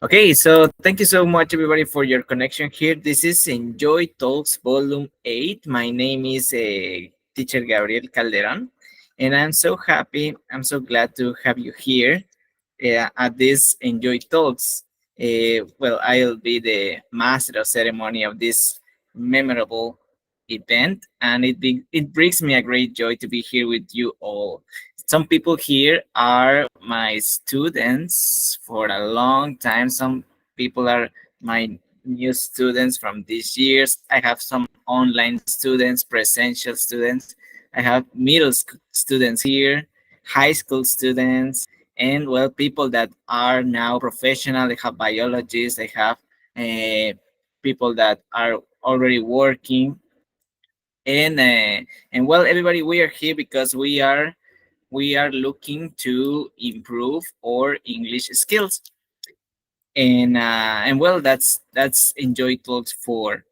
Okay, so thank you so much, everybody, for your connection here. This is Enjoy Talks Volume 8. My name is Teacher Gabriel Calderon, and I'm so happy, I'm so glad to have you here at this Enjoy Talks. Well, I'll be the master of ceremony of this memorable event, and it brings me a great joy to be here with you all. Some people here are my students for a long time. Some people are my new students from these years. I have some online students, presential students. I have students here, high school students, and well, people that are now professional. They have biologists. They have uh, people that are already working, and well, everybody, we are here because we are looking to improve our English skills, and well, that's Enjoy Talks for.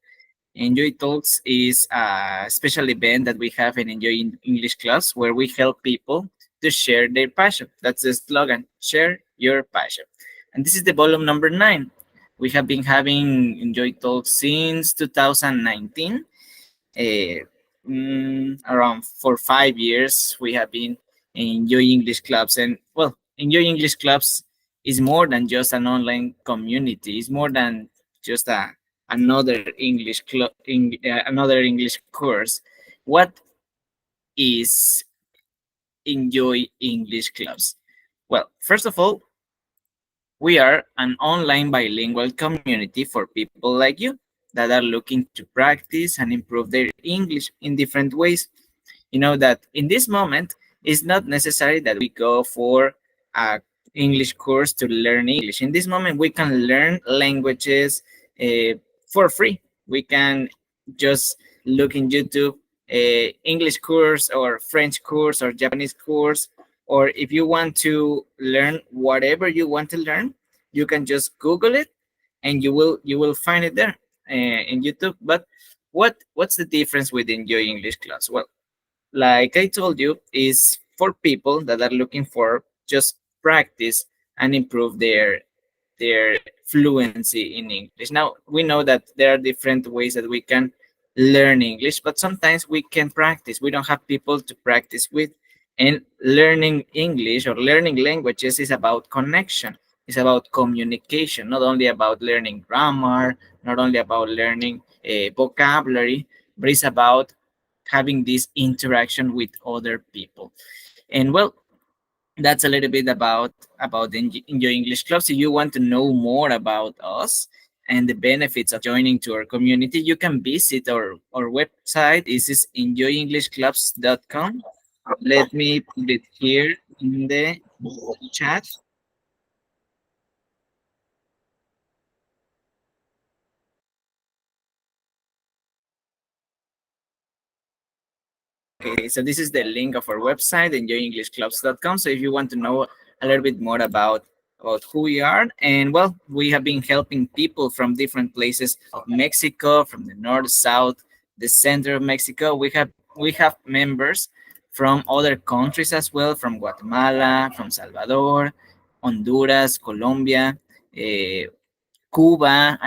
Enjoy Talks is a special event that we have in English class where we help people to share their passion. That's the slogan, share your passion. And this is the volume number 9. We have been having Enjoy Talks since 2019. Around for 5 years, we have been Enjoy English clubs. And well, Enjoy English clubs is more than just an online community. It's more than just another English course. What is Enjoy English clubs? Well, first of all, we are an online bilingual community for people like you that are looking to practice and improve their English in different ways. You know that in this moment, it's not necessary that we go for a English course to learn English. In this moment, we can learn languages for free. We can just look in YouTube English course or French course or Japanese course, or if you want to learn whatever you want to learn, you can just Google it, and you will find it there in YouTube. But what's the difference with Enjoy English class? Well, like I told you, is for people that are looking for just practice and improve their fluency in English. Now, we know that there are different ways that we can learn English, but sometimes we can practice. We don't have people to practice with. And learning English or learning languages is about connection. It's about communication, not only about learning grammar, not only about learning vocabulary, but it's about having this interaction with other people. And well, that's a little bit about the Enjoy English Club. So you want to know more about us and the benefits of joining to our community, you can visit our website. This is enjoyenglishclubs.com. Let me put it here in the chat. Okay, so this is the link of our website, enjoyenglishclubs.com. So if you want to know a little bit more about who we are, and well, we have been helping people from different places of Mexico, from the north, south, the center of Mexico. We have members from other countries as well, from Guatemala, from Salvador, Honduras, Colombia, Cuba.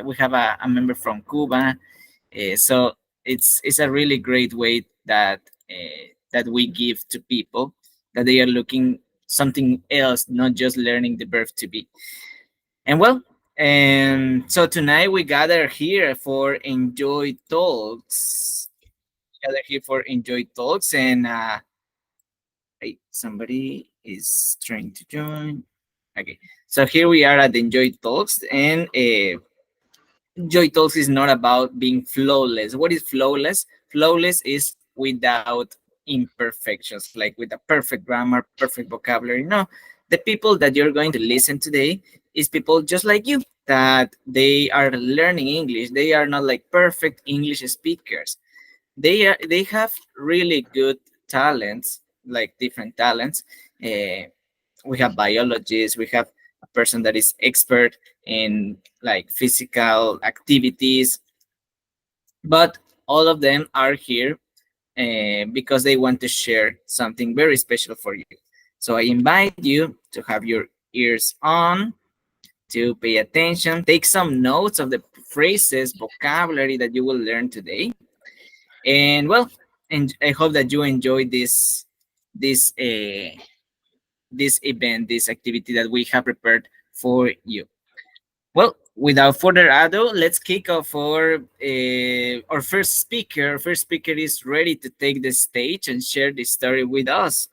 We have a member from Cuba. So it's a really great way that we give to people that they are looking something else, not just learning the verb to be. And well, and so tonight we gather here for Enjoy Talks. Gather here for Enjoy Talks, and hey, somebody is trying to join. Okay, so here we are at Enjoy Talks, and Joy Talks is not about being flawless. What is flawless? Flawless is without imperfections, like with a perfect grammar, perfect vocabulary. No, the people that you're going to listen today is people just like you that they are learning English. They are not like perfect English speakers. They have really good talents, like different talents. We have biologists, we have a person that is expert in like physical activities, but all of them are here because they want to share something very special for you. So I invite you to have your ears on, to pay attention, take some notes of the phrases, vocabulary that you will learn today. And well, and I hope that you enjoy this this event, this activity that we have prepared for you. Well, without further ado, let's kick off our first speaker. Our first speaker is ready to take the stage and share the story with us.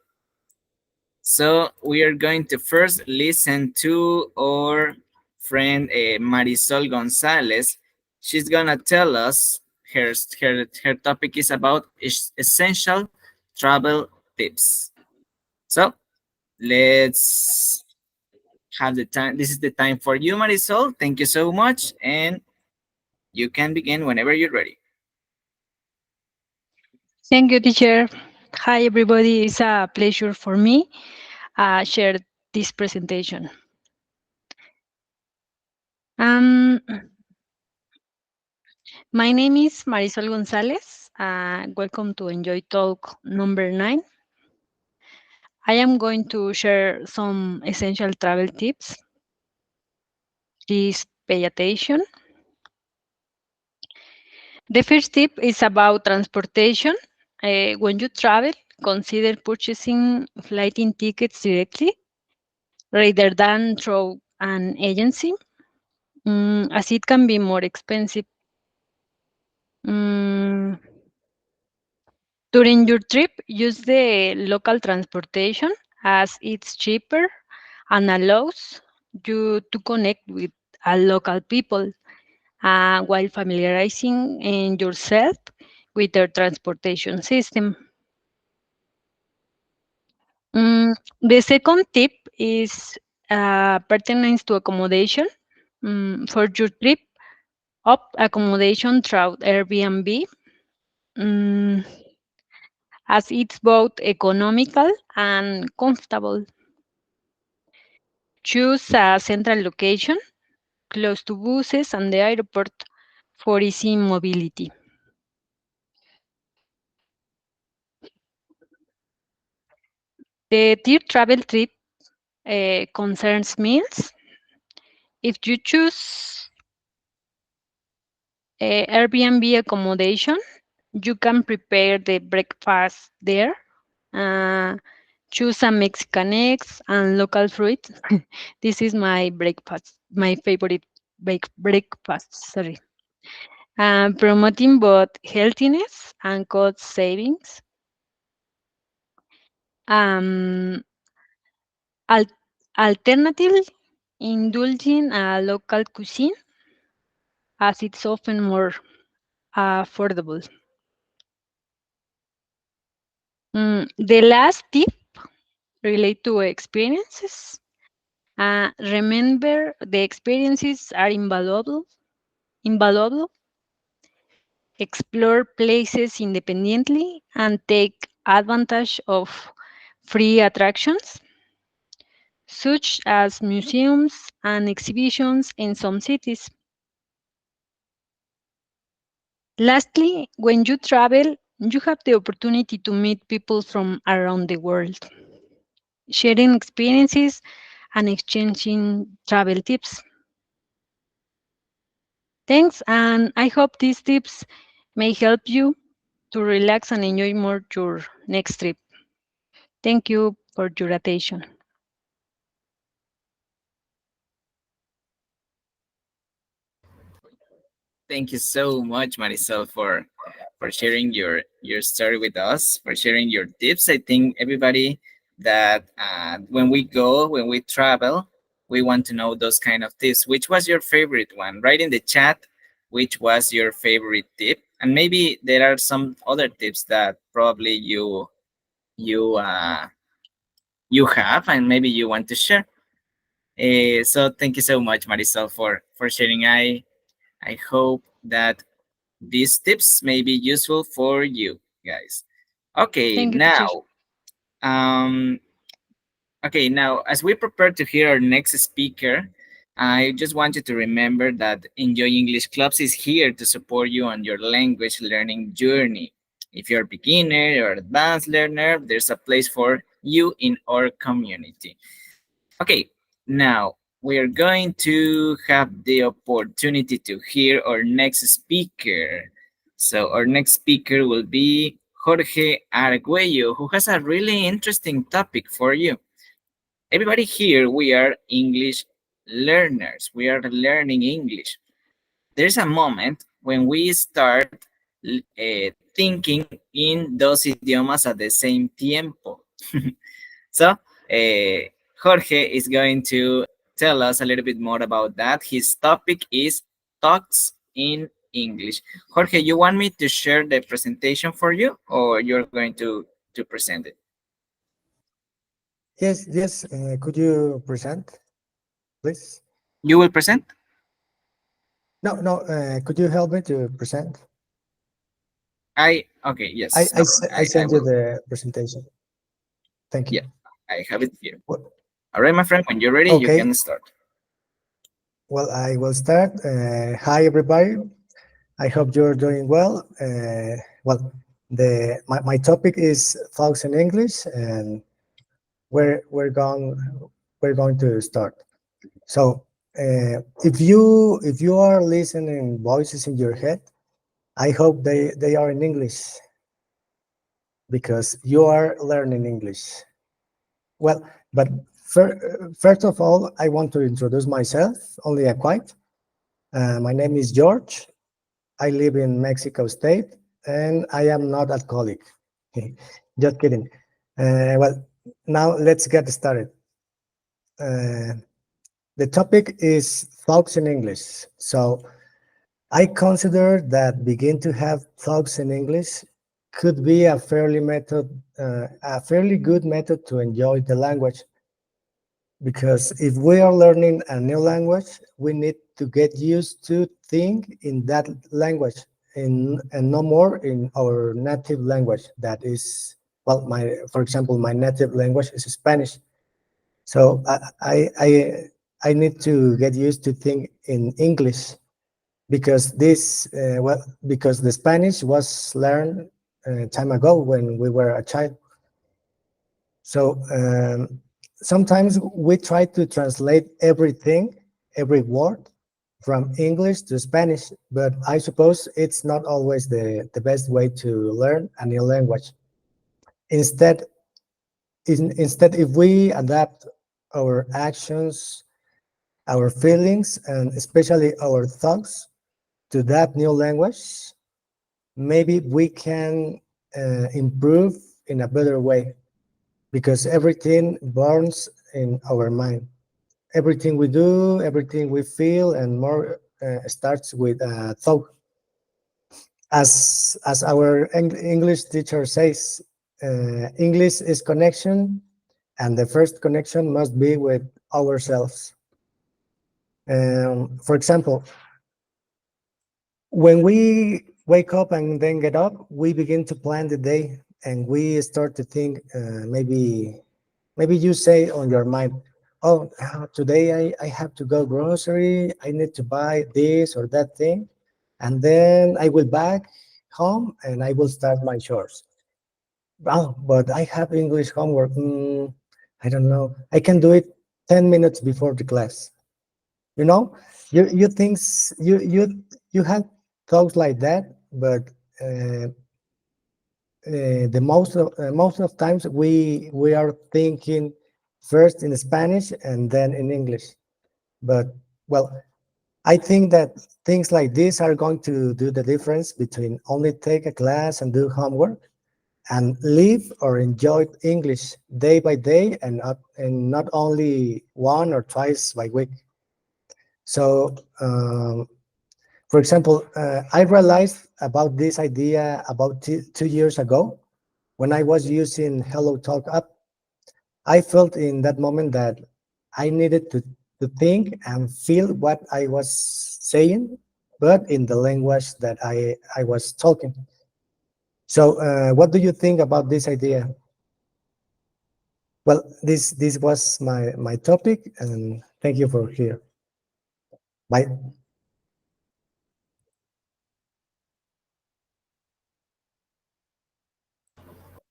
So we are going to first listen to our friend Marisol Gonzalez. She's gonna tell us her topic is about essential travel tips. So let's have the time. This is the time for you, Marisol. Thank you so much, and you can begin whenever you're ready. Thank you, teacher. Hi, everybody. It's a pleasure for me share this presentation. Um, my name is Marisol Gonzalez. Welcome to Enjoy Talk number 9. I am going to share some essential travel tips. Please pay attention. The first tip is about transportation. When you travel, consider purchasing flight tickets directly rather than through an agency, as it can be more expensive. Mm, During your trip, use the local transportation as it's cheaper and allows you to connect with local people while familiarizing yourself with their transportation system. The second tip is pertains to accommodation. For your trip, opt accommodation through Airbnb, mm, as it's both economical and comfortable. Choose a central location close to buses and the airport for easy mobility. The third travel tip concerns meals. If you choose Airbnb accommodation, you can prepare the breakfast there. Uh, Choose a Mexican eggs and local fruit. This is my breakfast, my favorite breakfast. Sorry. Promoting both healthiness and cost savings. Um, al- Alternatively, indulging a local cuisine as it's often more affordable. The last tip relate to experiences. Remember, the experiences are invaluable. Invaluable. Explore places independently and take advantage of free attractions, such as museums and exhibitions in some cities. Lastly, when you travel, you have the opportunity to meet people from around the world, sharing experiences and exchanging travel tips. Thanks, and I hope these tips may help you to relax and enjoy more your next trip. Thank you for your attention. Thank you so much, Marisol, for sharing your story with us, for sharing your tips. I think everybody that when we travel, we want to know those kind of tips. Which was your favorite one? Write in the chat which was your favorite tip, and maybe there are some other tips that probably you you have, and maybe you want to share. So thank you so much, Marisol, for sharing. I hope that these tips may be useful for you guys. Okay, Thank you, teacher. um, now as we prepare to hear our next speaker, I just want you to remember that Enjoy English Clubs is here to support you on your language learning journey. If you're a beginner or advanced learner, there's a place for you in our community. Okay, now we are going to have the opportunity to hear our next speaker. So, our next speaker will be Jorge Arguello, who has a really interesting topic for you. Everybody here, we are English learners. We are learning English. There's a moment when we start thinking in those idiomas at the same tiempo. So, Jorge is going to tell us a little bit more about that. His topic is Talks in English. Jorge, you want me to share the presentation for you, or you're going to present it? Yes, yes. Could you present, please? You will present? No, no. Could you help me to present? I okay, I yes, I, no s- problem. I I sent you will. the presentation. Thank Yeah, you. I have it here. Well, All right, my friend, when you're ready, you okay. can start. Well, I will start. Hi, everybody. I hope you're doing well. Well, my topic is thoughts in English, and we're we're going we're going to start. So, if you are listening voices in your head, I hope they are in English because you are learning English. Well, but first of all, I want to introduce myself, only a quiet. My name is George. I live in Mexico State, and I am not alcoholic. Just kidding. Well, now let's get started. Uh, the topic is thoughts in English. So I consider that begin to have thoughts in English could be a fairly good method to enjoy the language. Because if we are learning a new language, we need to get used to think in that language and no more in our native language. That is, well, for example, my native language is Spanish. So I need to get used to think in English because because the Spanish was learned time ago when we were a child. So sometimes we try to translate everything, every word from English to Spanish, but I suppose it's not always the best way to learn a new language. Instead, instead, if we adapt our actions, our feelings, and especially our thoughts to that new language, maybe we can improve in a better way because everything burns in our mind. Everything we do, everything we feel, and more starts with a thought. As our English teacher says, English is connection, and the first connection must be with ourselves. For example, when we wake up and then get up, we begin to plan the day, and we start to think. Maybe you say on your mind, "Oh, today I have to go grocery. I need to buy this or that thing, and then I will back home and I will start my chores." Oh, but I have English homework. I don't know. I can do it 10 minutes before the class. You know, you thinks you have thoughts like that, but uh, the most of times we are thinking first in Spanish and then in English. But well, I think that things like this are going to do the difference between only take a class and do homework and live or enjoy English day by day and not only one or twice by week. So, for example, I realized about this idea about 2 years ago when I was using Hello Talk app. I felt in that moment that I needed to think and feel what I was saying, but in the language that I was talking. So, what do you think about this idea? Well, this was my topic, and thank you for here. Bye.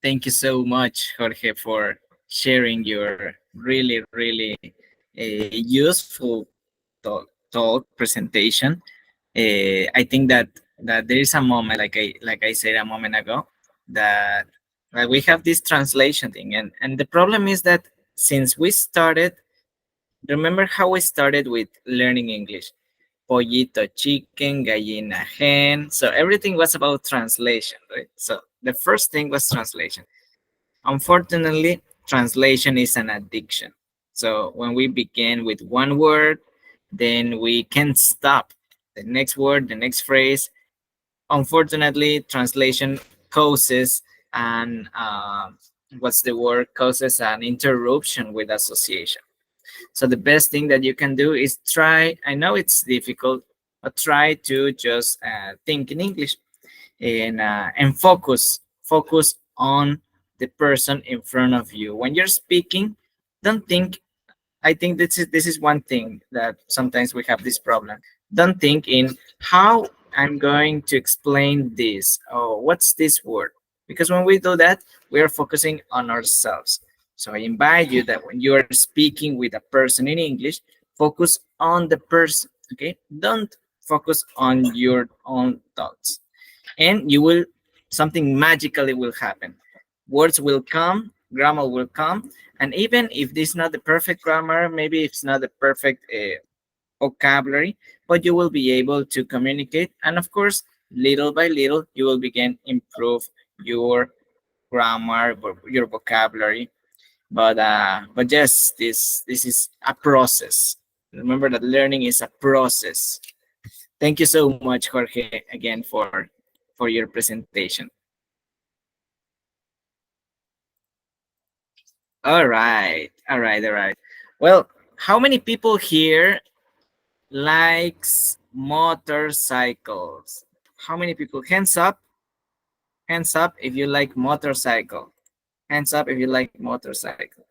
Thank you so much, Jorge, for sharing your really, really useful talk presentation. I think that there is a moment, like I said a moment ago, that we have this translation thing, and the problem is that since we started, remember how we started with learning English? Pollito chicken, gallina hen. So everything was about translation, right? So the first thing was translation. Unfortunately, translation is an addiction. So when we begin with one word, then we can't stop. The next word, the next phrase. Unfortunately, translation causes an what's the word? Causes an interruption with association. So the best thing that you can do is try. I know it's difficult, but try to just think in English and focus on the person in front of you when you're speaking. Don't think. I think this is one thing that sometimes we have this problem. Don't think in how I'm going to explain this. Oh, what's this word? Because when we do that, we are focusing on ourselves. So I invite you that when you are speaking with a person in English, focus on the person. Okay, don't focus on your own thoughts, and you will, something magically will happen. Words will come, grammar will come, and even if this is not the perfect grammar, maybe it's not the perfect vocabulary, but you will be able to communicate, and of course, little by little, you will begin improve your grammar, your vocabulary. But yes, this is a process. Remember that learning is a process. Thank you so much, Jorge, again for your presentation. All right. Well, how many people here likes motorcycles? How many people? Hands up. Hands up if you like motorcycle. Hands up if you like motorcycle.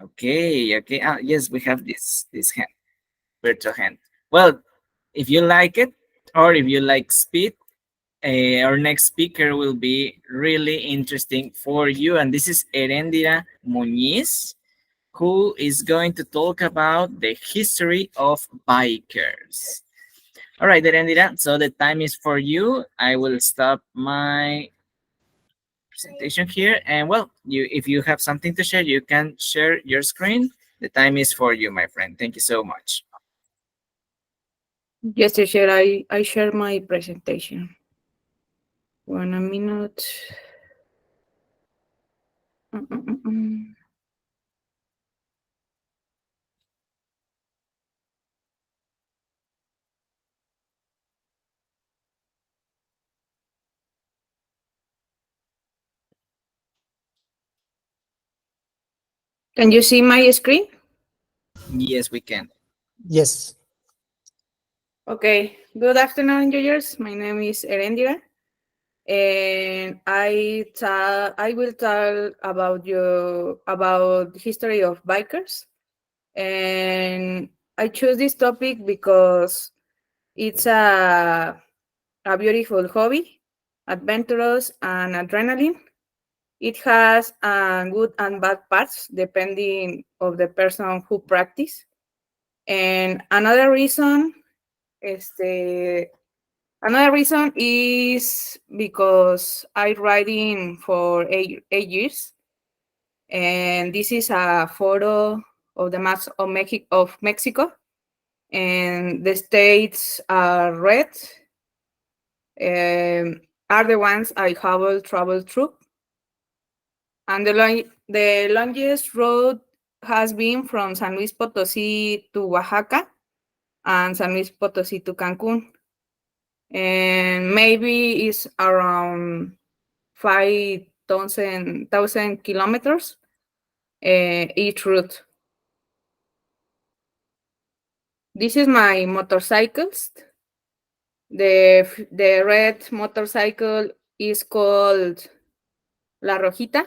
Okay. Yes, we have this hand, virtual hand. Well, if you like it, or if you like speed, our next speaker will be really interesting for you, and this is Erendira Muñiz, who is going to talk about the history of bikers. All right, Erendira, so the time is for you. I will stop my presentation here, and well, if you have something to share, you can share your screen. The time is for you, my friend. Thank you so much. Yes, teacher, I share my presentation. 1 minute. Mm, mm, mm, mm. Can you see my screen? Yes, we can. Yes. Okay. Good afternoon, enjoyers. My name is Erendira, and I will talk about history of bikers. And I chose this topic because it's a beautiful hobby, adventurous and adrenaline. It has good and bad parts depending of the person who practice. And another reason is because I riding for 8 years, and this is a photo of the maps of Mexico, and the states are red, are the ones I have traveled through. And the longest road has been from San Luis Potosí to Oaxaca and San Luis Potosí to Cancun. And maybe it's around 5,000 kilometers each route. This is my motorcycles. The red motorcycle is called La Rojita,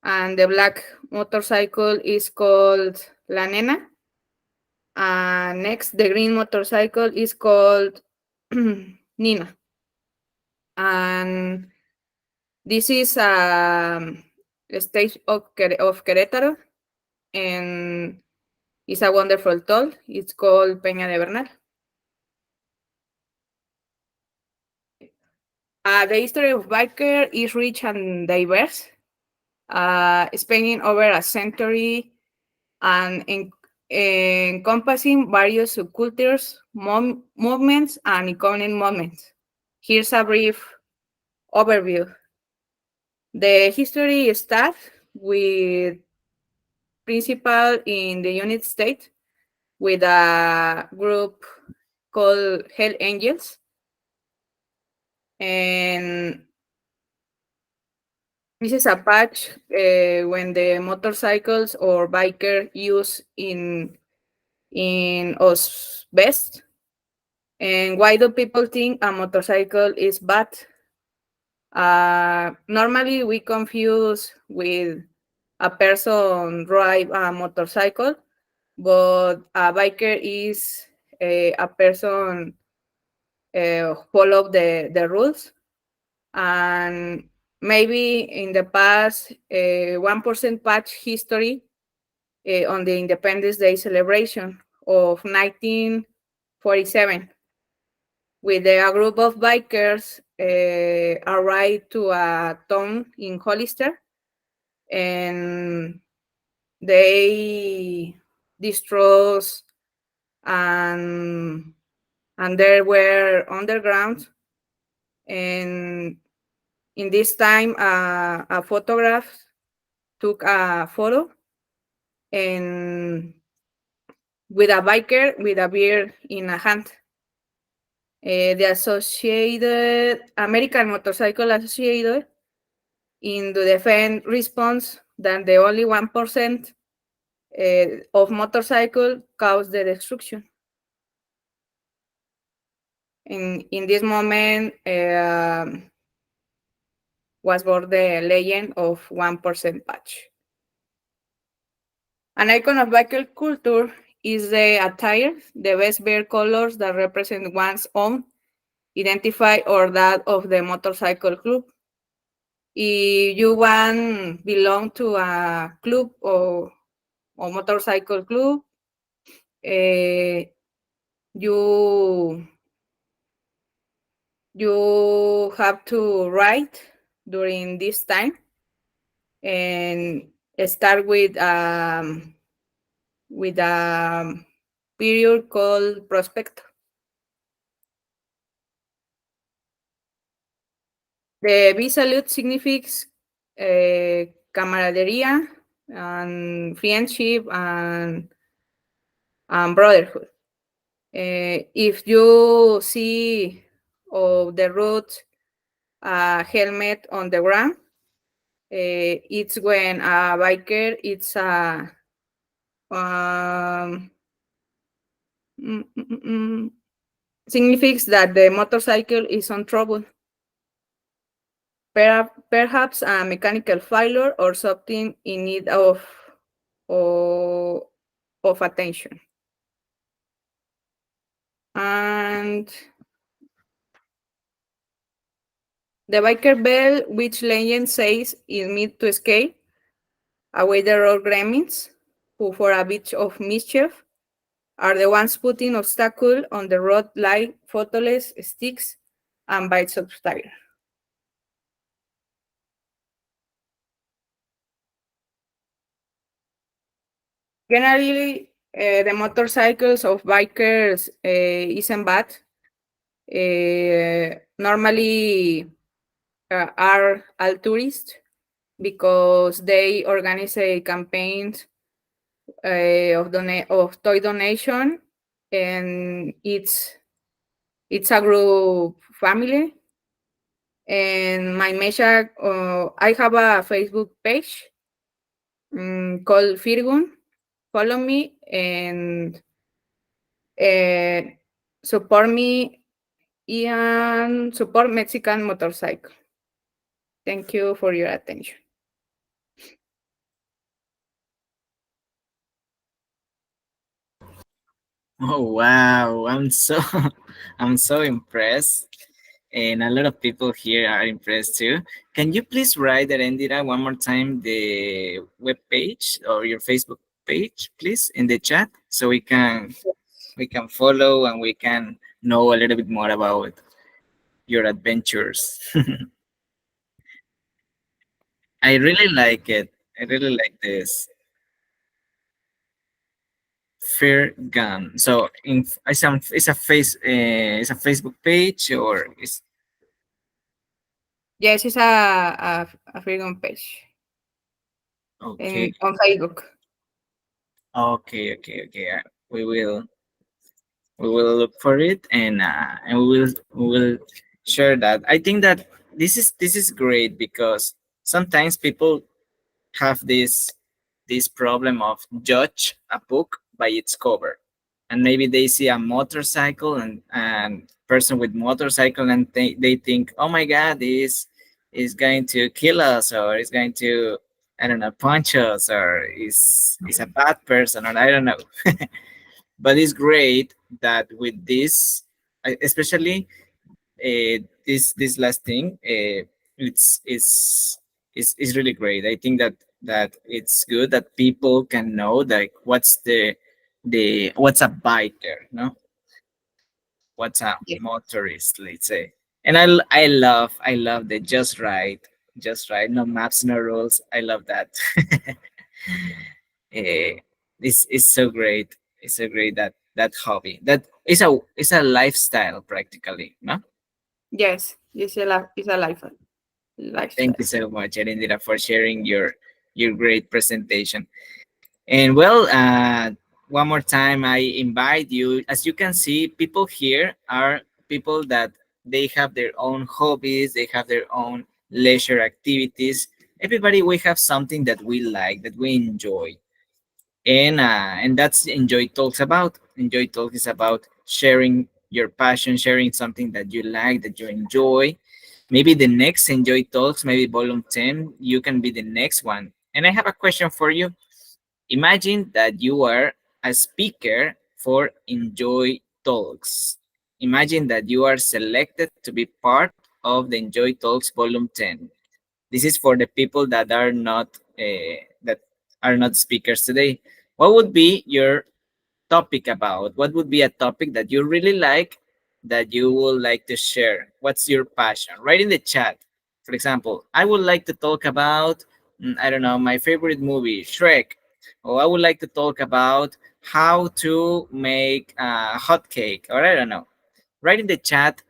and the black motorcycle is called La Nena. And next, the green motorcycle is called Nina. And this is a state of Querétaro. And It's a wonderful toll. It's called Peña de Bernal. The history of biker is rich and diverse, spanning over a century and encompassing various subcultures, movements, and iconic moments. Here's a brief overview. The history starts with principal in the United States with a group called Hell Angels. And this is a patch when the motorcycles or biker use in us best. And why do people think a motorcycle is bad? Normally we confuse with a person drive a motorcycle, but a biker is a person follow the rules. And maybe in the past 1% patch history on the Independence Day celebration of 1947, with a group of bikers arrived to a town in Hollister, and they destroyed and there were underground. And in this time, a photograph took a photo and with a biker with a beer in a hand. The Associated American Motorcycle Associated in the defense response that the only 1% of motorcycle caused the destruction. In this moment was born the legend of 1% patch. An icon of biker culture is the attire, the best bear colors that represent one's own identify or that of the motorcycle club. If you want belong to a club or motorcycle club, you have to write during this time and start with a period called prospect. The B salute signifies camaradería and friendship and brotherhood. If you see the road helmet on the ground, it's when a biker it's a signifies that the motorcycle is on trouble. Perhaps a mechanical failure or something in need of attention. And the biker bell, which legend says is meant to escape away the road gremlins, who for a bit of mischief are the ones putting obstacle on the road like photoless sticks and bites of tire. Generally, the motorcycles of bikers isn't bad. Normally are altruist because they organize campaigns of toy donation, and it's a group family. And my message, I have a Facebook page called Firgun. Follow me and support me and support Mexican motorcycle. Thank you for your attention. Oh wow, I'm so I'm so impressed. And a lot of people here are impressed too. Can you please write that Endira one more time the web page or your Facebook page, please, in the chat, so we can follow and we can know a little bit more about your adventures. I really like it. I really like this fair gun. So it's a Facebook page or is Yes, it's a freedom page okay. on Facebook. Okay. We will we will look for it and we will share that. I think that this is great because sometimes people have this problem of judge a book by its cover, and maybe they see a motorcycle and person with motorcycle and they think, oh my god, this is going to kill us, or is going to, I don't know, punch us, or is a bad person, or I don't know. But it's great that with this, especially this last thing, it's really great. I think that it's good that people can know like what's a biker, no, what's a Yes. motorist, let's say. And I love the just right, no maps, no rules. I love that. Eh, this is so great. It's so great that hobby. That is a lifestyle practically, no? Yes, it's a Thank you lifestyle. so much, Erendira, for sharing your great presentation. And well, one more time, I invite you. As you can see, people here are people that they have their own hobbies, they have their own leisure activities. Everybody, we have something that we like, that we enjoy, and that's Enjoy Talks about. Enjoy Talks is about sharing your passion, sharing something that you like, that you enjoy. Maybe the next Enjoy Talks, maybe volume 10, you can be the next one. And I have a question for you. Imagine that you are a speaker for Enjoy Talks. Imagine that you are selected to be part of the Enjoy Talks volume 10. This is for the people that are not speakers today. What would be your topic about? What would be a topic that you really like, that you would like to share? What's your passion? Write in the chat. For example, I would like to talk about, I don't know, my favorite movie, Shrek. Or I would like to talk about how to make a hot cake, or I don't know. Write in the chat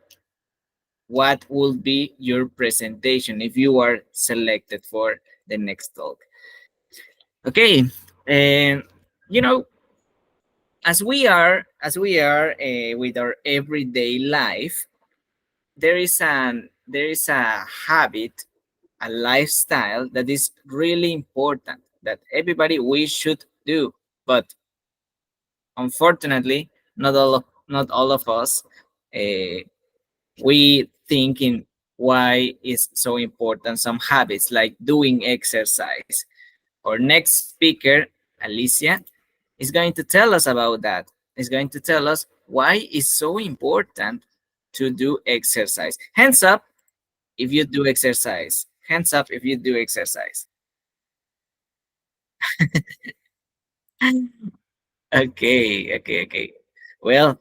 what will be your presentation if you are selected for the next talk. Okay, and you know, as we are with our everyday life, there is a habit, a lifestyle that is really important that everybody we should do, but unfortunately not all of us uh, we thinking why is so important some habits like doing exercise. Our next speaker, Alicia, is going to tell us about that. Is going to tell us why it's so important to do exercise. Hands up if you do exercise. Hands up if you do exercise. Okay. Well,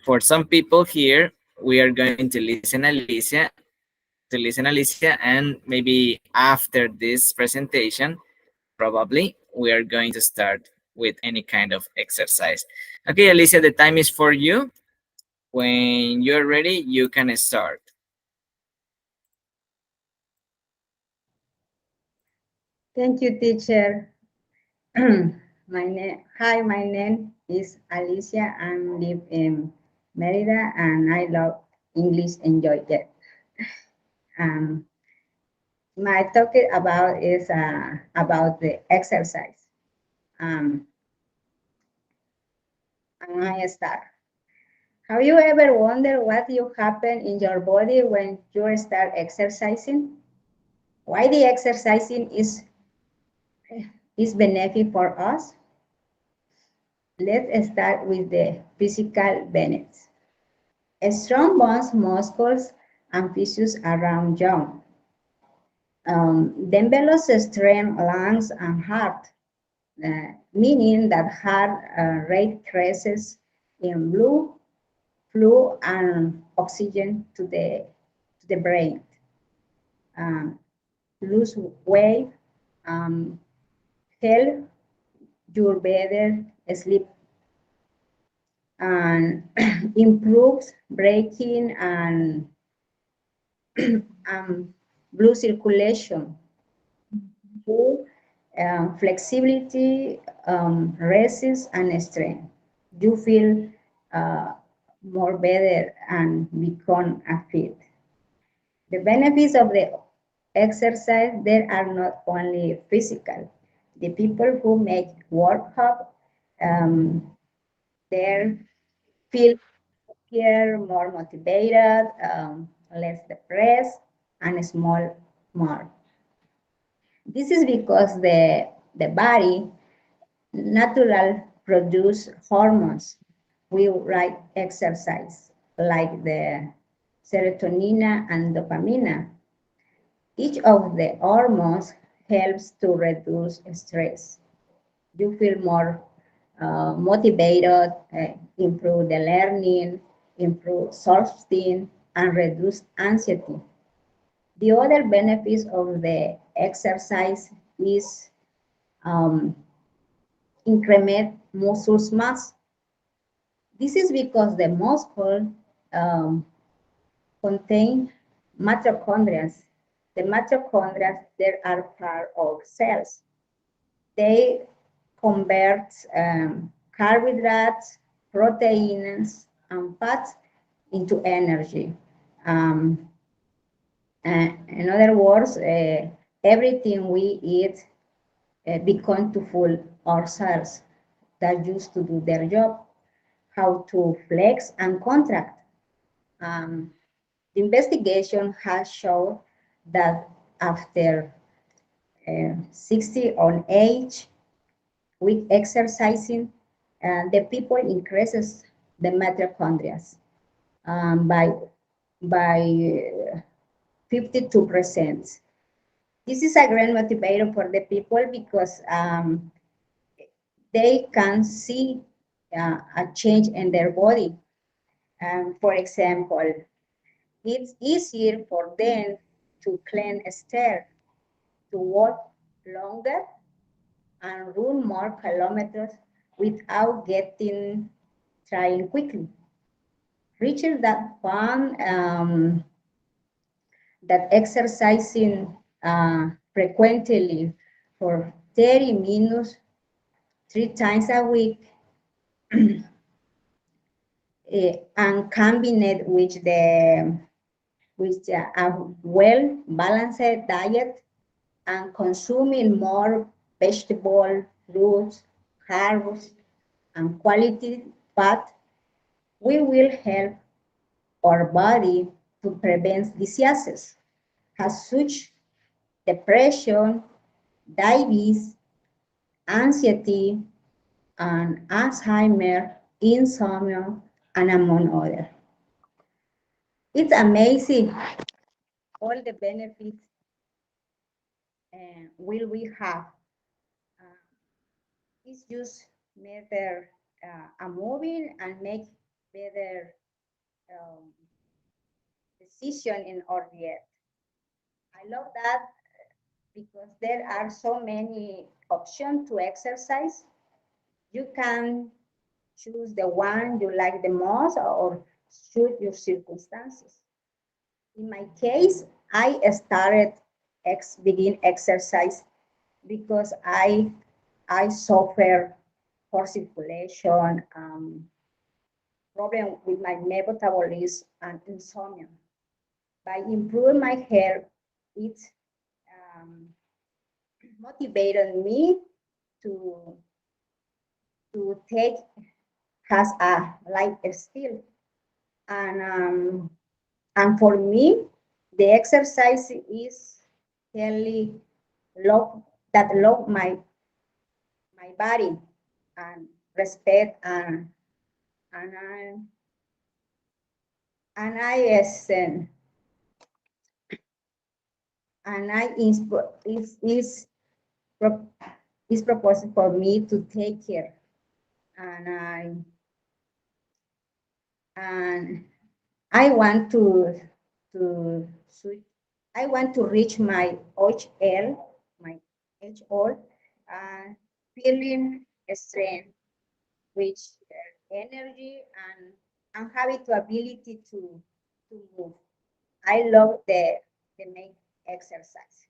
for some people here, we are going to listen Alicia, and maybe after this presentation, probably we are going to start with any kind of exercise. Okay, Alicia, the time is for you. When you're ready, you can start. Thank you, teacher. My name is Alicia. I live in Merida, and I love English. Enjoy it. Um, my topic is about the exercise. Um, and I start. Have you ever wondered what you happen in your body when you start exercising? Why the exercising is beneficial for us? Let's start with the physical benefits. Strong bones, muscles, and tissues around joint. Develops strength, lungs, and heart. meaning that heart rate increases in blue flow and oxygen to the brain. Um, lose weight, um, help your better sleep, and improves breathing and blood circulation, full flexibility, resist, and strength. You feel uh, more better and become a fit. The benefits of the exercise there are not only physical. The people who make workout, um, they feel happier, more motivated, less depressed, and small more. This is because the body natural produce hormones we right exercise, like the serotonin and dopamine. Each of the hormones helps to reduce stress. You feel more motivated, improve the learning, improve self-esteem, and reduce anxiety. The other benefits of the exercise is um, increment muscle mass. This is because the muscle um, contain mitochondria. The mitochondria there are part of cells. They convert carbohydrates, proteins, and fats into energy. Um, in other words, everything we eat become to full our cells that used to do their job, how to flex and contract. Um, the investigation has shown that after 60 on age, with exercising, the people increases the mitochondria by 52%. This is a great motivator for the people because they can see a change in their body. For example, it's easier for them to climb a stair, to walk longer, and run more kilometers without getting tired quickly. Research that found that exercising frequently for 30 minutes 3 times a week and combined with a well balanced diet and consuming more vegetable, fruits, carbs, and quality fat, we will help our body to prevent diseases as such depression, diabetes, anxiety, and Alzheimer, insomnia, and among others. It's amazing all the benefits will we have. Uh, it's just better a moving and make better um, decision in our diet. I love that because there are so many options to exercise. You can choose the one you like the most or suit your circumstances. In my case, I started begin exercise because I suffer for circulation, problem with my metabolism and insomnia. By improving my health, it um, motivated me to take as a lifestyle. And and for me, the exercise is really love that love my body and respect and I and I and I is it's proposed for me to take care, and I want to I want to reach my HL, my HL, feeling strength, which energy and having the ability to move. I love the make exercise.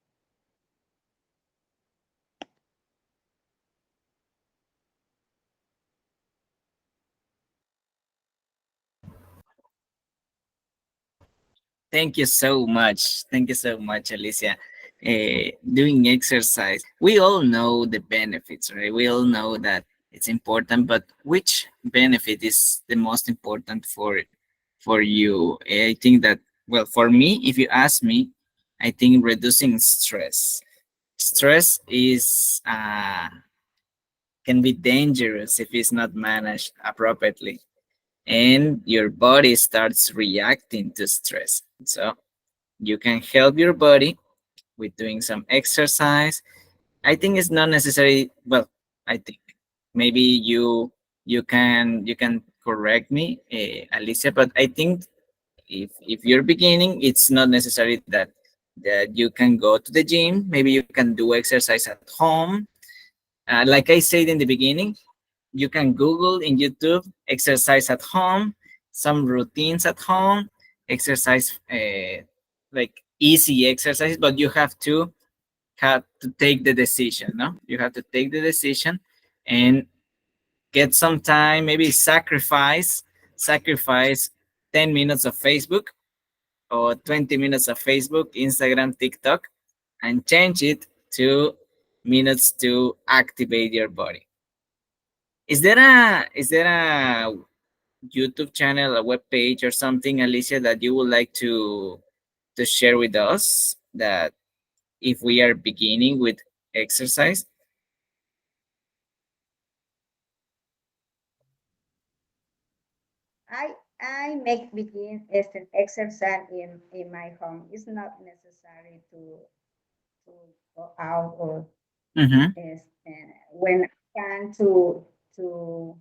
Thank you so much. Thank you so much, Alicia. Doing exercise, we all know the benefits, right? We all know that it's important, but which benefit is the most important for you? I think that, well, for me, if you ask me, I think reducing stress. Stress is can be dangerous if it's not managed appropriately, and your body starts reacting to stress. So you can help your body with doing some exercise. I think it's not necessary. Well, I think maybe you can correct me, Alicia, but I think if you're beginning, it's not necessary that you can go to the gym. Maybe you can do exercise at home. Like I said in the beginning, you can Google in YouTube exercise at home, some routines at home, exercise like easy exercises, but you have to take the decision. No, you have to take the decision and get some time. Maybe sacrifice 10 minutes of Facebook or 20 minutes of Facebook, Instagram, TikTok, and change it to minutes to activate your body. Is there a YouTube channel, a web page, or something, Alicia, that you would like to share with us, that if we are beginning with exercise? I make begin as an exercise in my home. It's not necessary to go out or Mm-hmm. is when I can to go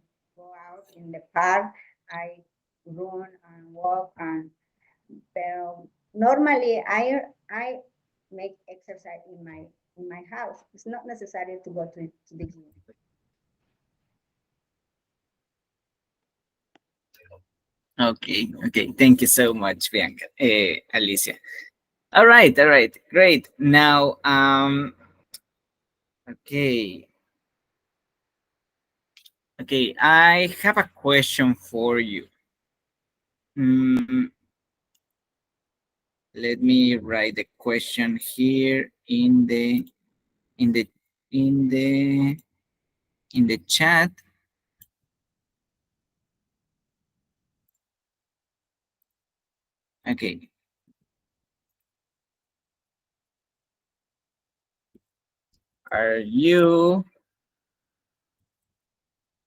out in the park, I run and walk and normally I make exercise in my house. It's not necessary to go to the gym. Okay. Thank you so much, Bianca. Alicia. All right. Great. Now, okay. Okay, I have a question for you. Mm, let me write the question here in the in the in the chat. Okay. Are you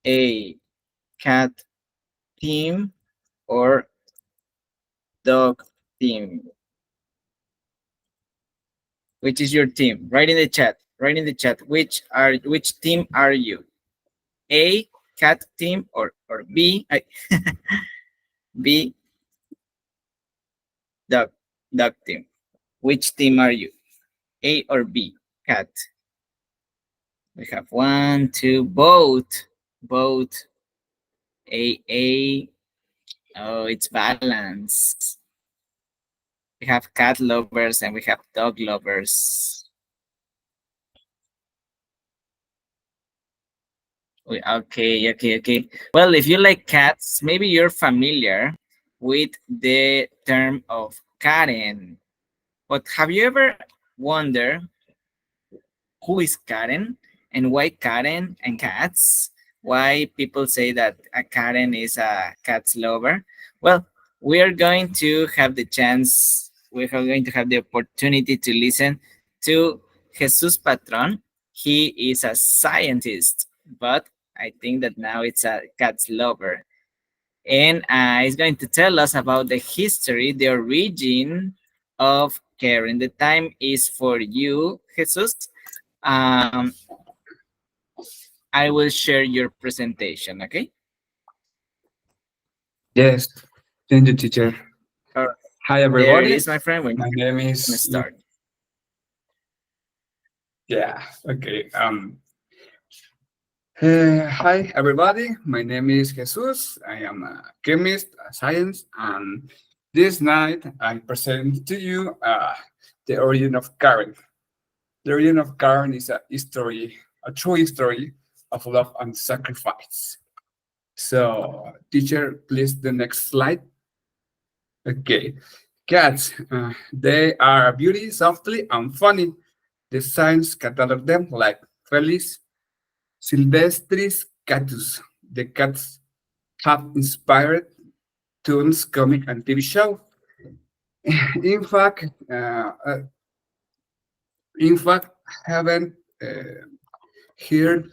a cat team or dog team? Which is your team? Write in the chat. Write in the chat. Which team are you? A, cat team, or B, B, dog dog team. Which team are you? A or B? Cat. We have one, two, both. Both. A. Oh, it's balance. We have cat lovers and we have dog lovers. Okay. Well, if you like cats, maybe you're familiar with the term of Karen. But have you ever wondered who is Karen and why Karen and cats? Why people say that a Karen is a cat's lover? Well, we are going to have the chance, we are going to have the opportunity to listen to Jesus Patron. He is a scientist, but I think that now it's a cat's lover. And he's going to tell us about the history, the origin of Karen. The time is for you, Jesus. Um, I will share your presentation. Okay. Yes, thank you, teacher. All right. Hi, There it everybody. is, my friend. We're My name gonna is start. yeah. Okay. Hi, everybody. My name is Jesus. I am a chemist, a science, and this night I present to you the origin of Karen. The origin of Karen is a history, a true history of love and sacrifice. So, teacher, please the next slide. Okay. Cats, they are beauty, softly, and funny. The signs catalog them like Felis Silvestris catus. The cats have inspired tunes, comic, and TV show. In fact, uh, uh, in fact, haven't heard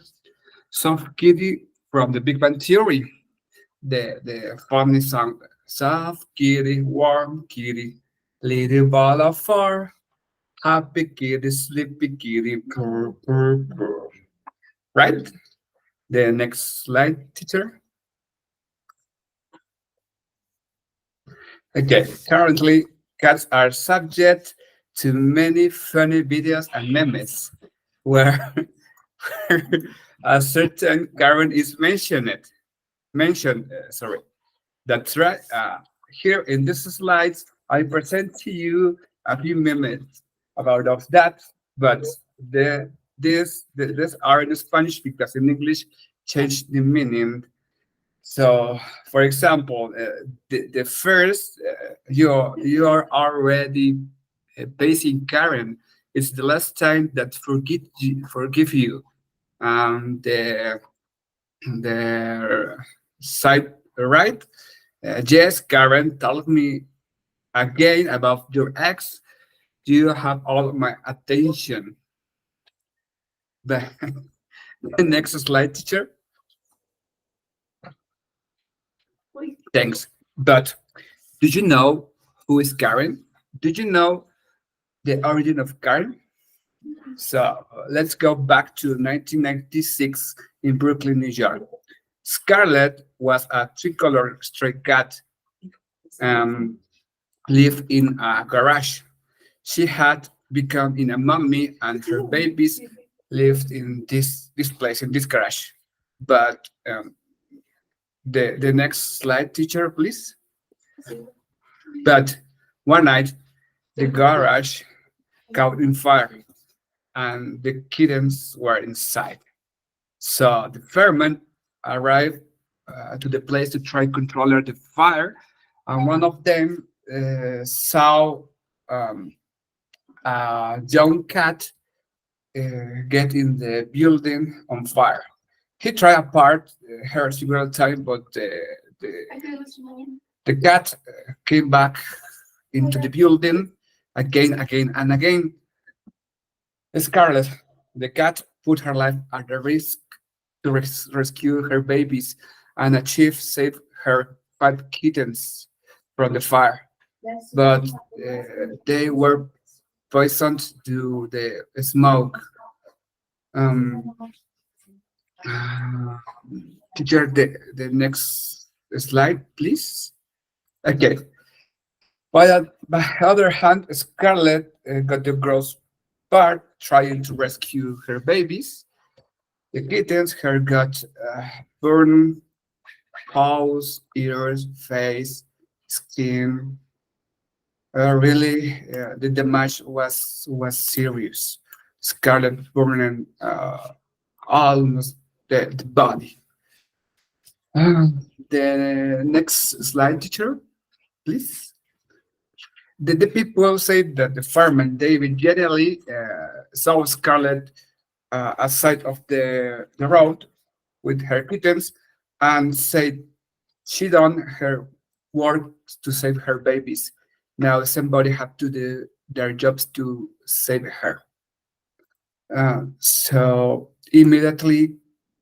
Soft Kitty from the Big Bang Theory. The funny song, Soft Kitty, Warm Kitty, Little Ball of Fur, Happy Kitty, Sleepy Kitty, purr, purr, purr. Right? The next slide, teacher. Okay, currently cats are subject to many funny videos and memes where, where a certain Karen is mentioned. That's right. Here in this slides, I present to you a few memes about of that, but this are in Spanish because in English changed the meaning. So, for example, the first you are already basing Karen. It's the last time that forgive you. The side right. Yes, Karen told me again about your ex. You have all my attention. The, the next slide, teacher. Thanks. But did you know who is Karen? Did you know the origin of Karen? So let's go back to 1996 in Brooklyn, New York. Scarlett was a tricolor stray cat, um, lived in a garage. She had become in a mommy, and her babies lived in this place in this garage. But the next slide, teacher, please. But one night, the garage caught in fire, and the kittens were inside. So the firemen arrived to the place to try control the fire, and one of them saw um, a young cat get in the building on fire. He tried apart her several times, but the cat came back into the building again, again, and again. Scarlet, the cat, put her life at the risk to rescue her babies and achieve save her 5 kittens from the fire. But they were poisoned to the smoke. Um, uh, Teacher, the next slide, please. Okay. By other hand, Scarlett got the gross part trying to rescue her babies. The kittens her got burned paws, ears, face, skin. Really, the damage was serious. Scarlet burning almost the body. The next slide, teacher, please. The people say that the fireman David generally saw Scarlett aside of the road with her kittens and said she done her work to save her babies. Now somebody have to do their jobs to save her. So immediately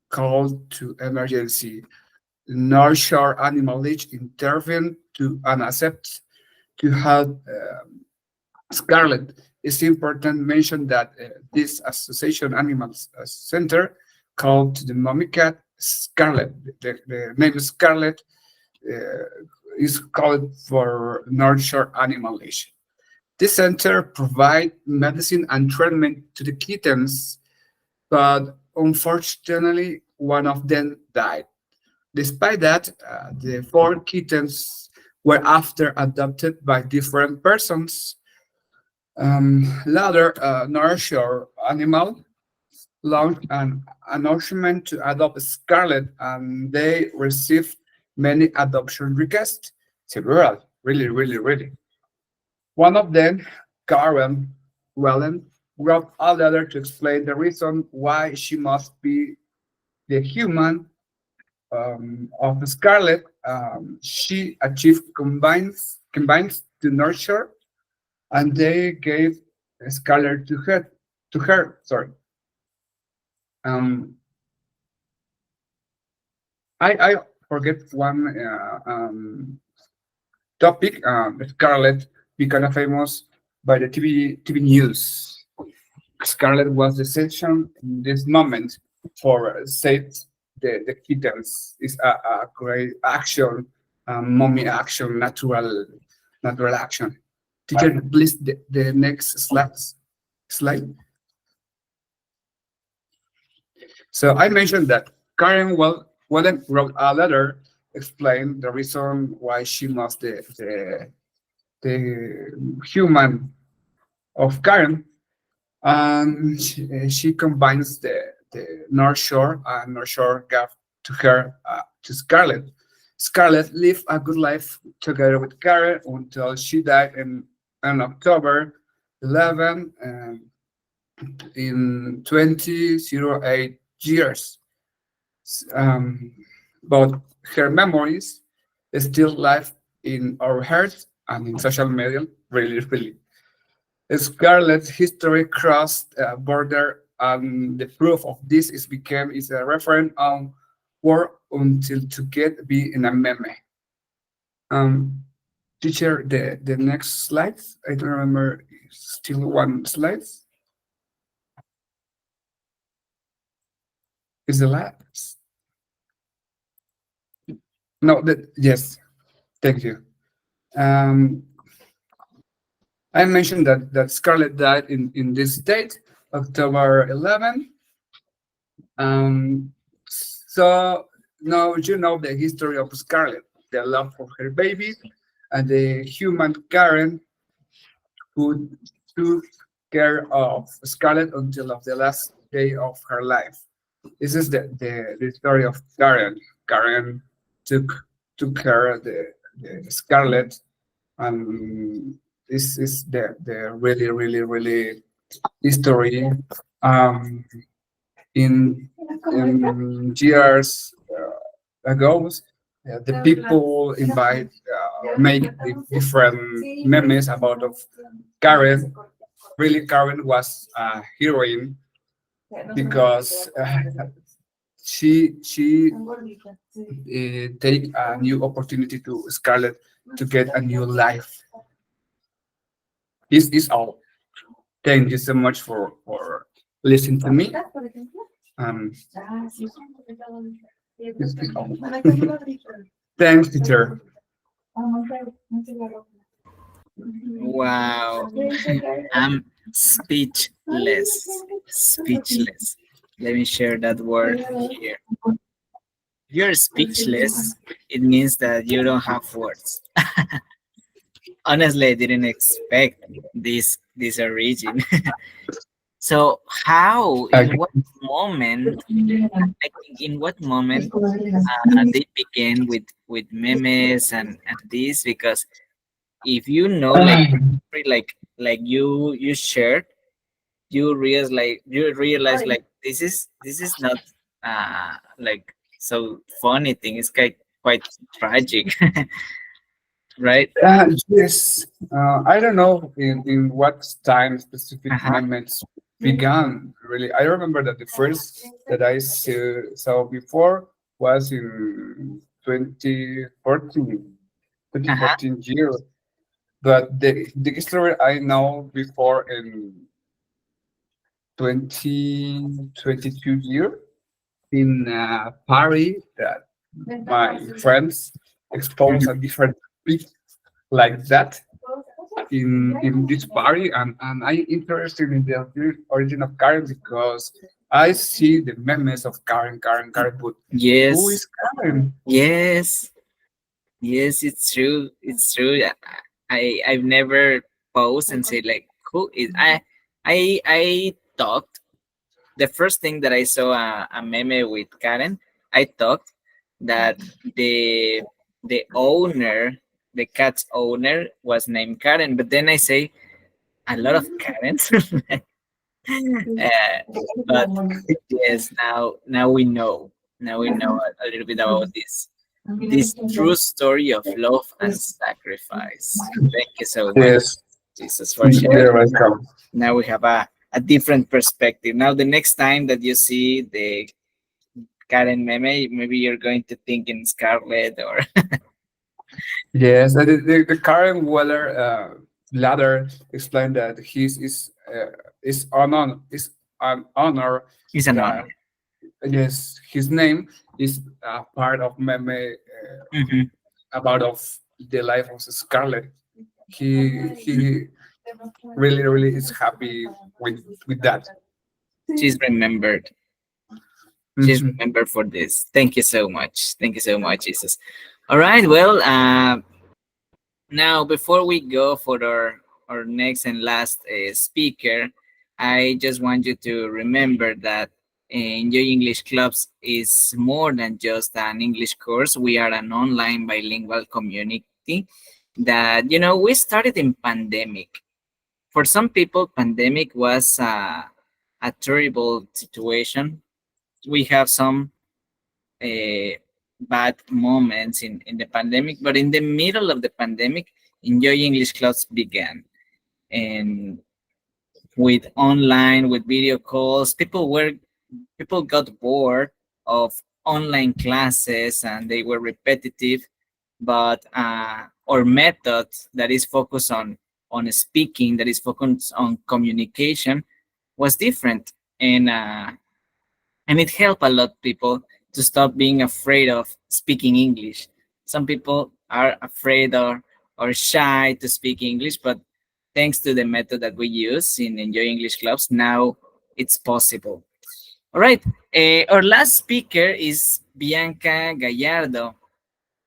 called to emergency. North Shore Animal League intervened to and accept to help Scarlett. It's important to mention that this association animals center called the mommy cat Scarlet. The name Scarlet uh, is called for nurture animation. This center provide medicine and treatment to the kittens, but unfortunately, one of them died. Despite that, the four kittens were after adopted by different persons. Later, nurture animal launched an announcement to adopt Scarlet, and they received many adoption requests. Several, really, really, really. One of them, Karen Wellen, wrote a letter to explain the reason why she must be the human of Scarlet. She achieved combines to nurture, and they gave Scarlet to her. To her, sorry. Um, I forget one topic. Scarlet became famous by the TV news. Scarlet was the section in this moment for save the kittens. It's a great action, mommy action, natural action. Teacher, please the next slide. So I mentioned that Karen Wellen wrote a letter explain the reason why she lost the human of Karen, and she combines the North Shore, and North Shore gave to her to Scarlett. Scarlett lived a good life together with Karen until she died in October 11 in 2008 years. Um, but her memories still live in our hearts and in social media. Really, really. Scarlett's history crossed a border, and the proof of this is a reference on war until to get be in a meme. Um, Teacher, the next slide. I don't remember. Still one slide. Is the last? No. Yes. Thank you. Um, I mentioned that Scarlett died in this date, October 11. So now you know the history of Scarlett, the love for her baby, and the human Karen who took care of Scarlett until of the last day of her life. This is the story of Karen. Karen took care of the Scarlett, and this is the really, really, really history. Um, in years ago, the people make the different memes about of Karen. Really, Karen was a heroine because she take a new opportunity to Scarlett to get a new life. This is all. Thank you so much for listening to me. This is all. Thanks, teacher. Wow. I'm speechless. Speechless. Let me share that word here. If you're speechless, it means that you don't have words. Honestly, I didn't expect this origin. So how, in Okay. what moment, I think in what moment they began with memes and this, because if you know, like you shared, you realize like this is not like so funny thing. It's quite tragic. Right. Yes, I don't know in what time specific Uh-huh. moments began. Really, I remember that the first that I saw before was in 2014, Uh-huh. 2014 year. But the story I know before in 2022 year. in a party that my friends expose a different pic like that in this party, and I interested in the origin of Karen because I see the memes of Karen, but who Yes, is Karen? yes, yes. It's true. It's true. Yeah, I've never posed and said like who is I thought the first thing that I saw a meme with Karen. I thought that the the owner, the cat's owner, was named Karen, but then I say a lot of Karens. But yes, now we know. Now we know a little bit about this true story of love and sacrifice. Thank you so much, Yes, Jesus, for sharing. you're welcome. Now we have a different perspective. Now the next time that you see the Karen meme, maybe you're going to think in Scarlet or Yes, the Karen Weller ladder explained that his is an honor it's an honor. that yes his name is a part of meme Mhm. about of the life of Scarlett. He really is happy with that. She's remembered. She's Mhm. remembered for this. Thank you so much. Thank you so much, Jesus. All right. Well, now before we go for our next and last speaker, I just want you to remember that Enjoy English Clubs is more than just an English course. We are an online bilingual community that we started in pandemic. For some people, pandemic was a terrible situation. We have some uh, bad moments in the pandemic, but in the middle of the pandemic, Enjoy English Clubs began. And with online, with video calls, people got bored of online classes and they were repetitive, but our method that is focused on speaking, that is focused on communication, was different. And it helped a lot people to stop being afraid of speaking English. Some people are afraid or shy to speak English, but thanks to the method that we use in Enjoy English Clubs, now it's possible. All right. Our last speaker is Bianca Gallardo.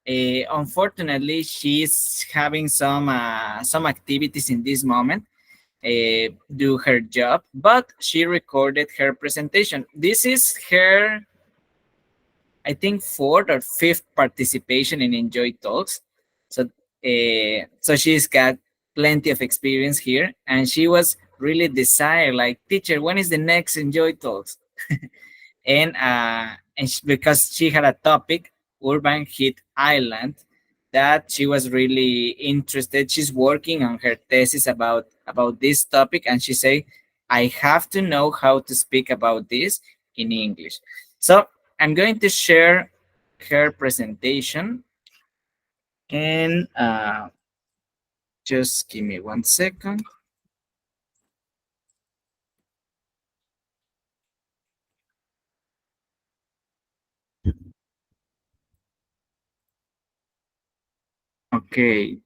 Unfortunately, she's having some activities in this moment, do her job, but she recorded her presentation. This is her, I think, fourth or fifth participation in Enjoy Talks. So she's got plenty of experience here, and she was really desired, like, teacher, when is the next Enjoy Talks? Because she had a topic, urban heat island, that she was really interested. She's working on her thesis about this topic, and she say, I have to know how to speak about this in English. So I'm going to share her presentation, and just give me 1 second. Okay.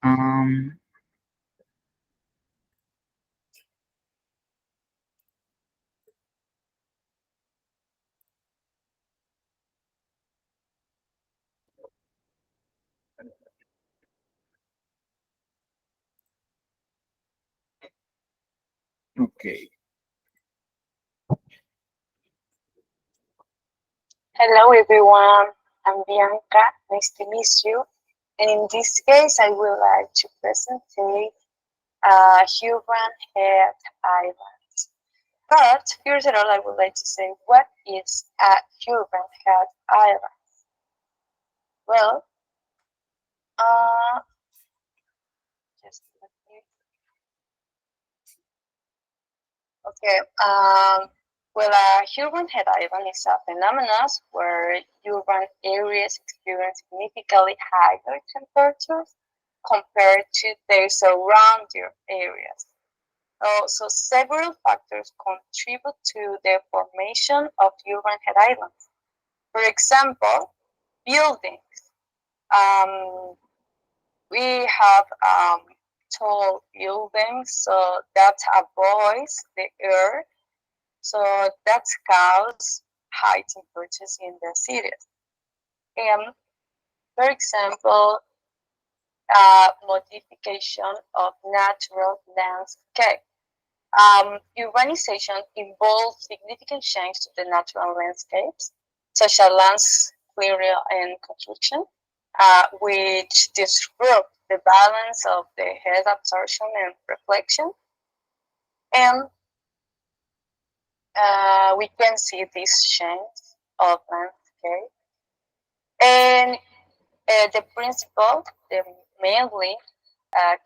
um okay. Hello everyone, I'm Bianca. Nice to meet you. And in this case, I would like to present human head island. But first of all, I would like to say, what is a human head island? Well, uh, just let me. Okay. Well, a urban head island is a phenomenon where urban areas experience significantly higher temperatures compared to their surrounding areas. So several factors contribute to the formation of urban head islands. For example, buildings. Um, we have tall buildings, so that avoids the air, so that causes high temperatures in the cities. And for example, modification of natural landscape. Urbanization involves significant change to the natural landscapes, such as land clearing and construction, which disrupt the balance of the heat absorption and reflection. And we can see this change of landscape. And the principal, the mainly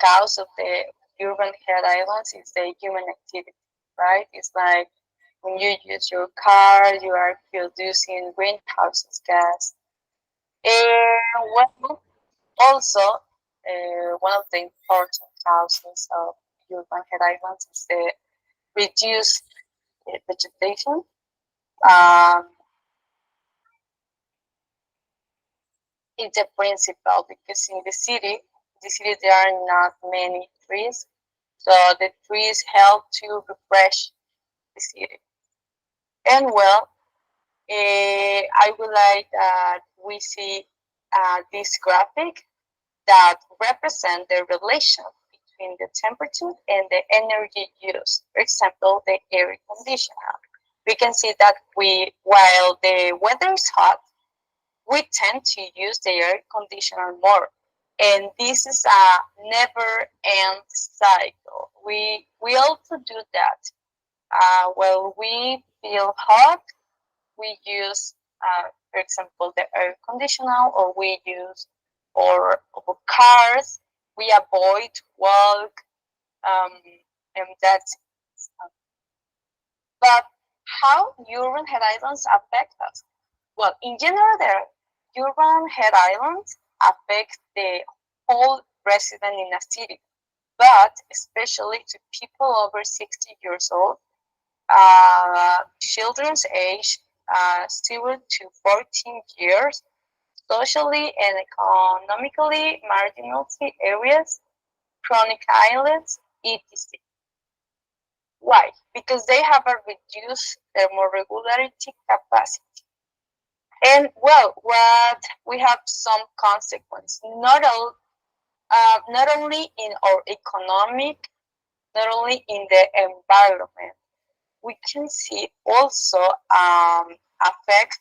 cause of the urban heat islands is the human activity, right? It's like when you use your car, you are producing greenhouse gas. And well, also, one of the important causes of urban heat islands is the reduced vegetation. Um, it's a principle because in the city there are not many trees, so the trees help to refresh the city. And well, I would like that we see this graphic that represent the relation between the temperature and the energy used. For example, the air conditioner. We can see that while the weather is hot, we tend to use the air conditioner more. And this is a never-end cycle. We also do that. When we feel hot, we use, for example, the air conditioner, or we use or cars. We avoid walk, um, and that's. But how urban head islands affect us? Well, in general, the urban head islands affect the whole resident in a city, but especially to people over 60 years old, children's age 0 to 14 years, socially and economically marginalized areas, chronic illness, etc. Why? Because they have a reduced thermoregulatory capacity. And well, what we have some consequence, not only in our economic, not only in the environment, we can see also affect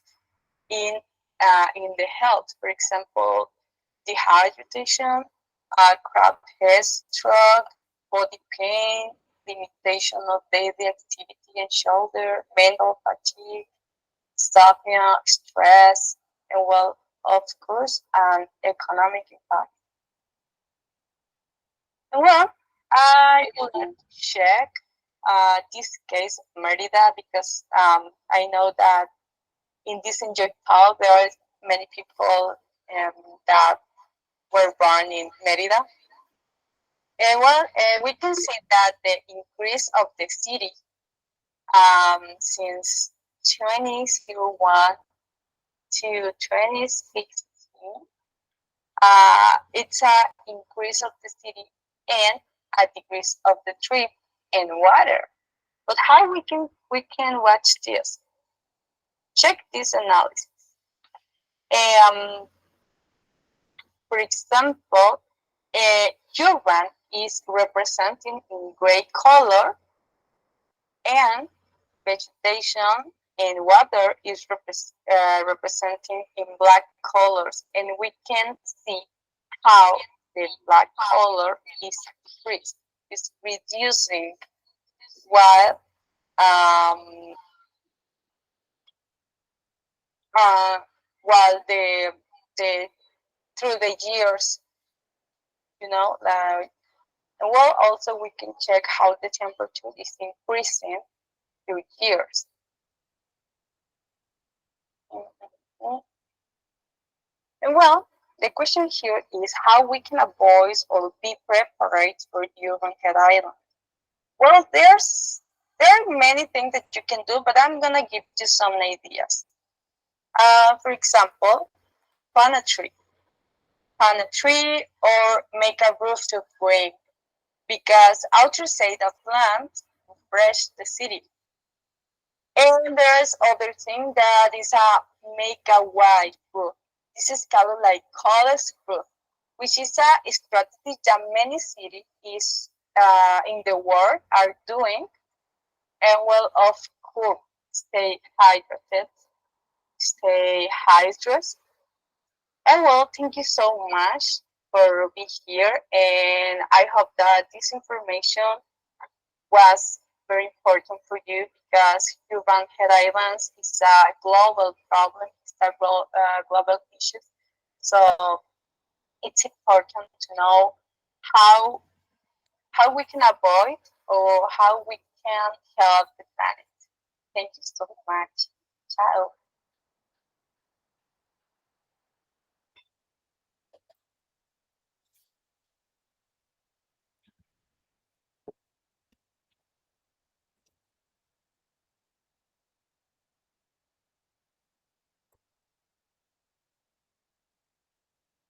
in the health. For example, dehydration, cramped head stroke, body pain, limitation of daily activity and shoulder, mental fatigue, insomnia, stress, and well, of course, economic impact. And well, I would like to check this case of Merida because I know that in this Enjoy Talk there are many people that were born in Merida. And well, we can see that the increase of the city since 2001 to 2016, it's a increase of the city and a decrease of the trip and water. But how we can watch this? Check this analysis. Um, for example, urban is representing in gray color, and vegetation and water is representing in black colors, and we can see how the black color is decreased, is reducing, while um, uh, the through the years, like, and well, also we can check how the temperature is increasing through years. Mhm. And well, the question here is how we can avoid or be prepared for urban head island. Well, there are many things that you can do, but I'm gonna give you some ideas. For example, plant a tree, or make a roof to frame, because authors say that plants refresh the city. And there's other thing that is a make a white roof. This is called like colors roof, which is a strategy that many cities is in the world are doing. And well, of course, stay hydrated, stay hydrated. And well, thank you so much for being here. And I hope that this information was very important for you, because urban head islands is a global problem, it's a global issue. So it's important to know how how we can avoid, or how we can help the planet. Thank you so much. Ciao.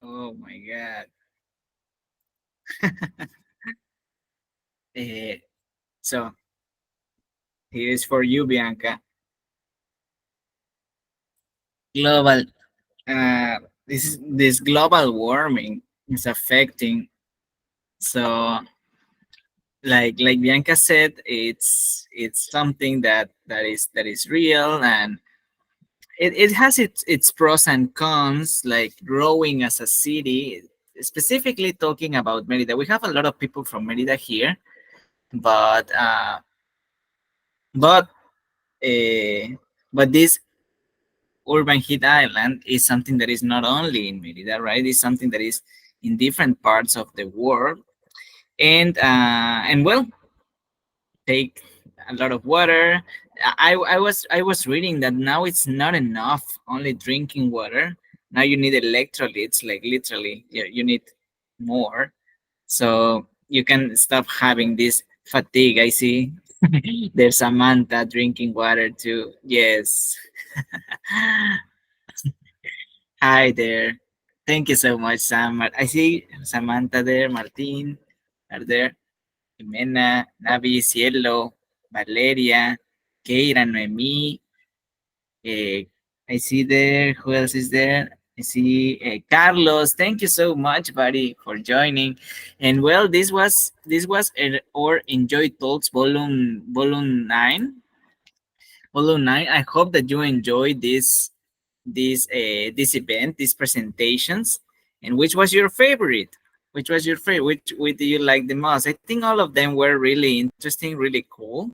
Oh my God. Eh, so here is for you, Bianca. Global, uh, this global warming is affecting. So, like Bianca said, it's something that is real, and it has its pros and cons. Like growing as a city, specifically talking about Merida, we have a lot of people from Merida here, but but uh, but this urban heat island is something that is not only in Merida, right? It's something that is in different parts of the world, and well, take a lot of water. I was reading that now it's not enough only drinking water. Now you need electrolytes, like literally, you need more, so you can stop having this fatigue. I see there's Samantha drinking water too. Yes. Hi there. Thank you so much, Sam. I see Samantha there, Martin are there, Jimena, Navi, Cielo, Valeria, Keira, Noemi. eh, I see there. Who else is there? I see Carlos. Thank you so much, buddy, for joining. And well, this was our Enjoy Talks volume 9. Volume 9. I hope that you enjoyed this event, these presentations. And which was your favorite? Which was your favorite? Which do you like the most? I think all of them were really interesting, really cool.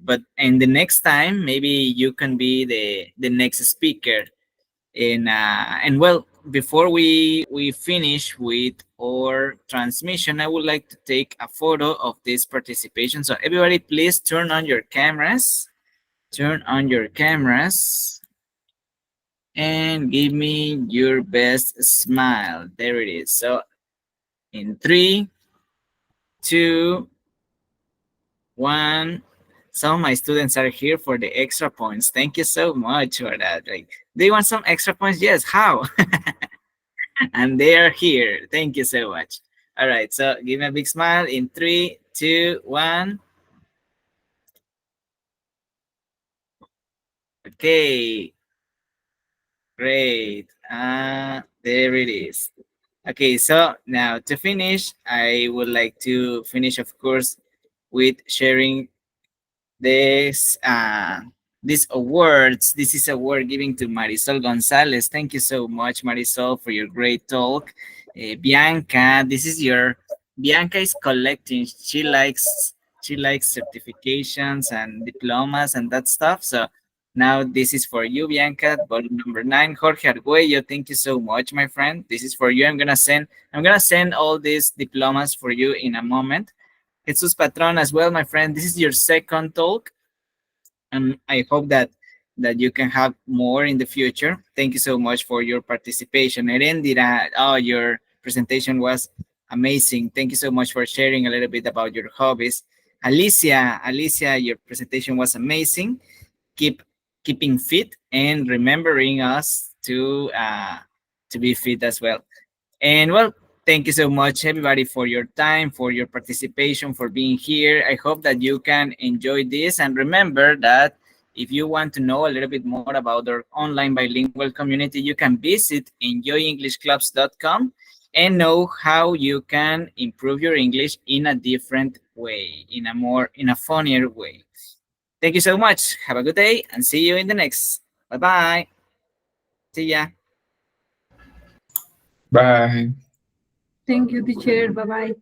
But and the next time, maybe you can be the next speaker. And well, before we finish with our transmission, I would like to take a photo of this participation. So everybody, please turn on your cameras. Turn on your cameras and give me your best smile. There it is. So in 3, 2, 1. Some of my students are here for the extra points. Thank you so much for that. Like, do you want some extra points? Yes. How? And they are here. Thank you so much. All right. So give me a big smile in 3, 2, 1. Okay. Great. There it is. Okay, so now to finish, I would like to finish, of course, with sharing this these awards. This is award giving to Marisol Gonzalez. Thank you so much, Marisol, for your great talk. Bianca, this is your Bianca is collecting. She likes certifications and diplomas and that stuff. So now this is for you, Bianca. Volume number 9. Jorge Arguello, thank you so much, my friend. This is for you. I'm gonna send all these diplomas for you in a moment. Jesus Patron as well, my friend. This is your second talk, and I hope that you can have more in the future. Thank you so much for your participation. Erendira, oh, your presentation was amazing. Thank you so much for sharing a little bit about your hobbies. Alicia, your presentation was amazing. Keeping fit and remembering us to be fit as well. And well, thank you so much, everybody, for your time, for your participation, for being here. I hope that you can enjoy this. And remember that if you want to know a little bit more about our online bilingual community, you can visit enjoyenglishclubs.com and know how you can improve your English in a different way, in a funnier way. Thank you so much. Have a good day and see you in the next. Bye-bye. See ya. Bye. Thank you, teacher. Bye bye.